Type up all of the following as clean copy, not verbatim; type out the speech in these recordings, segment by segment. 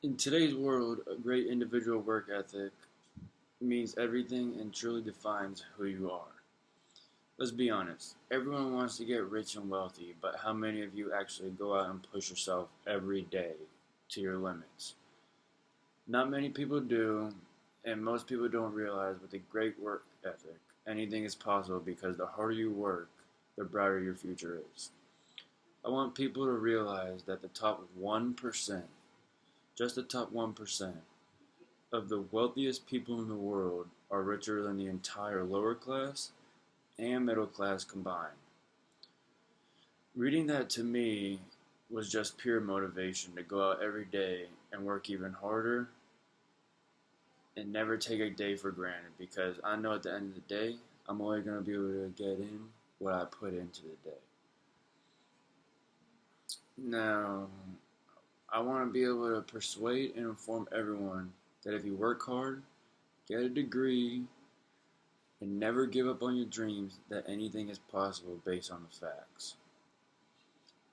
In today's world, a great individual work ethic means everything and truly defines who you are. Let's be honest, everyone wants to get rich and wealthy, but how many of you actually go out and push yourself every day to your limits? Not many people do, and most people don't realize with a great work ethic, anything is possible because the harder you work, the brighter your future is. I want people to realize that the top 1%, just the top 1%, of the wealthiest people in the world are richer than the entire lower class and middle class combined. Reading that to me was just pure motivation to go out every day and work even harder and never take a day for granted because I know at the end of the day, I'm only going to be able to get in what I put into the day. Now, I want to be able to persuade and inform everyone that if you work hard, get a degree, and never give up on your dreams, that anything is possible based on the facts.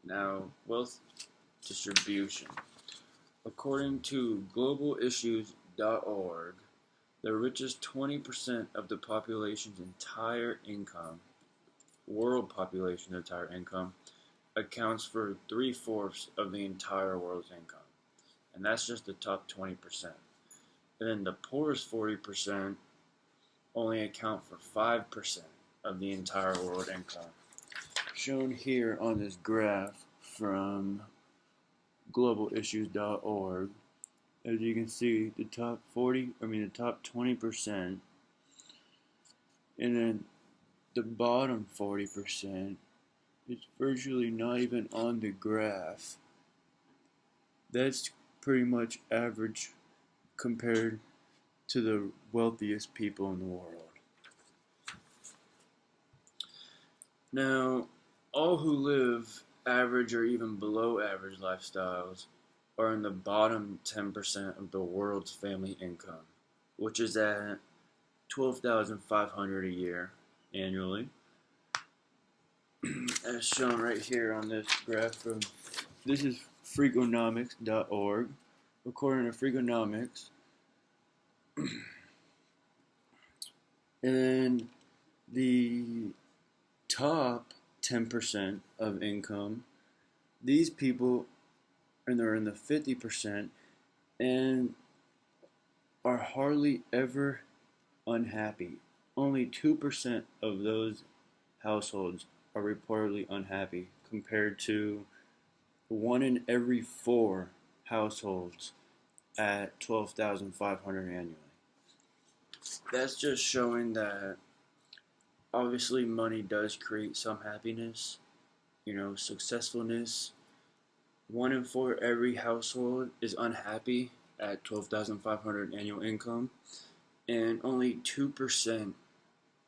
Now, wealth distribution. According to globalissues.org, the richest 20% of the population's entire income, world population's entire income, accounts for 3/4 of the entire world's income. And that's just the top 20%. And then the poorest 40% only account for 5% of the entire world income. Shown here on this graph from globalissues.org, as you can see, the top 20%, and then the bottom 40% is virtually not even on the graph. That's pretty much average compared to the wealthiest people in the world. Now, all who live average or even below average lifestyles are in the bottom 10% of the world's family income, which is at $12,500 a year annually, as shown right here on this graph from this is Freakonomics.org. According to Freakonomics, and the top 10% of income, these people, and they're in the 50%, and are hardly ever unhappy. Only 2% of those households are reportedly unhappy, compared to 1 in every 4 households at $12,500 annually. That's just showing that obviously money does create some happiness, successfulness. 1 in 4 every household is unhappy at 12,500 annual income, and only 2%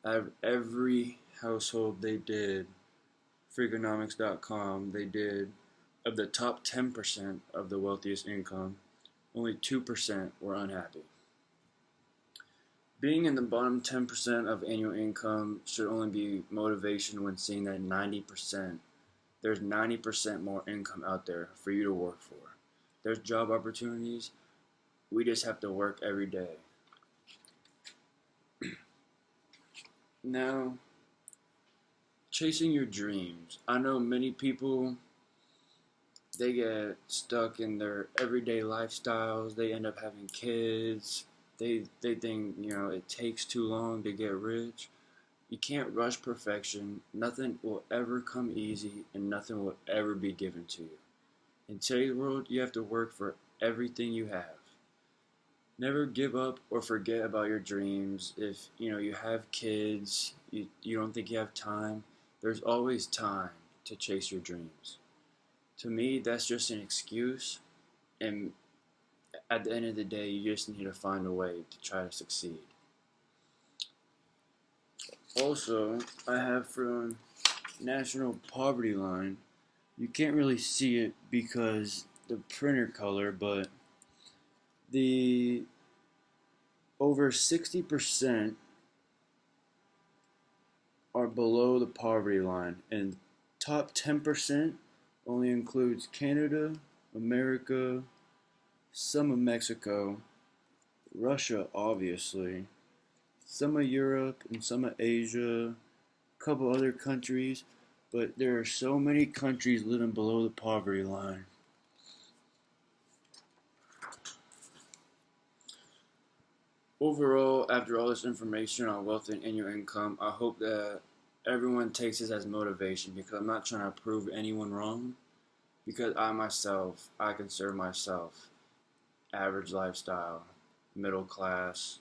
out of every household they did, Freakonomics.com, they did, of the top 10% of the wealthiest income, only 2% were unhappy. Being in the bottom 10% of annual income should only be motivation when seeing that there's 90% more income out there for you to work for. There's job opportunities. We just have to work every day. Now, chasing your dreams. I know many people, they get stuck in their everyday lifestyles. They end up having kids. They think, it takes too long to get rich. You can't rush perfection. Nothing will ever come easy, and nothing will ever be given to you. In today's world, you have to work for everything you have. Never give up or forget about your dreams. If you have kids, you don't think you have time, there's always time to chase your dreams. To me, that's just an excuse, and at the end of the day, you just need to find a way to try to succeed. Also, I have from National Poverty Line, you can't really see it because the printer color, but the over 60% are below the poverty line, and top 10% only includes Canada, America, some of Mexico, Russia, obviously, some of Europe, and some of Asia, a couple other countries, but there are so many countries living below the poverty line. Overall, after all this information on wealth and annual income, I hope that everyone takes this as motivation because I'm not trying to prove anyone wrong. Because I consider myself average lifestyle, middle class.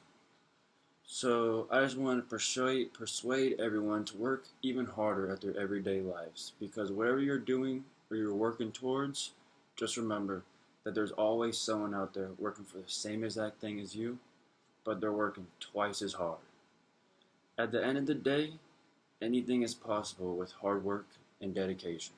So I just want to persuade everyone to work even harder at their everyday lives. Because whatever you're doing or you're working towards, just remember that there's always someone out there working for the same exact thing as you, but they're working twice as hard. At the end of the day, anything is possible with hard work and dedication.